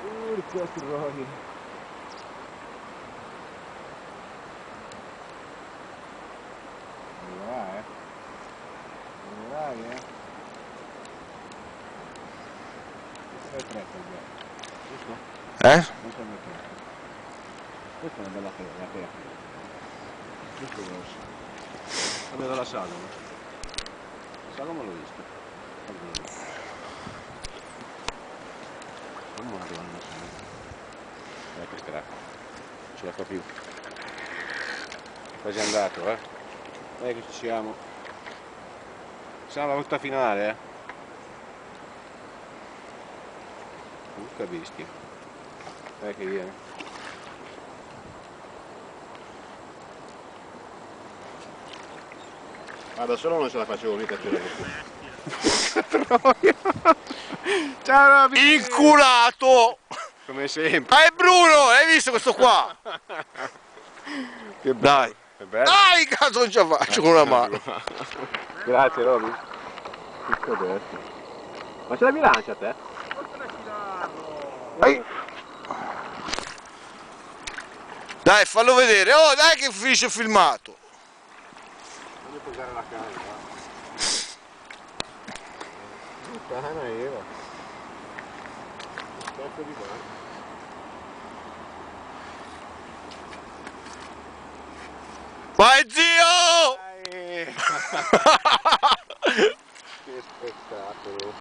Urca troia. Arriverai, Questo è troppo giusto? Non serve troppo. Questa è una bella pera. Questo è grosso. Vedo la sagoma. La sagoma l'ho vista. Non la donna. Che strappo. Non ce la fa più. Quasi andato, Dai che ci siamo. Siamo alla volta finale, Urca bestia. Dai che viene. Ma da solo non ce la facevo mica a tirare su. Ciao Roby! Inculato! Come sempre. Ah, è Bruno! Hai visto questo qua? Che bello. Dai! È bello. Dai, cazzo non ce la faccio con una mano! Grazie Roby. Che bestia. Ma ce la bilancia a te? Dai. Dai, fallo vedere! Oh, dai che finisce il filmato! Voglio posare la canna. Puttana Eva. Aspetta di qua. Vai zio! Che spettacolo!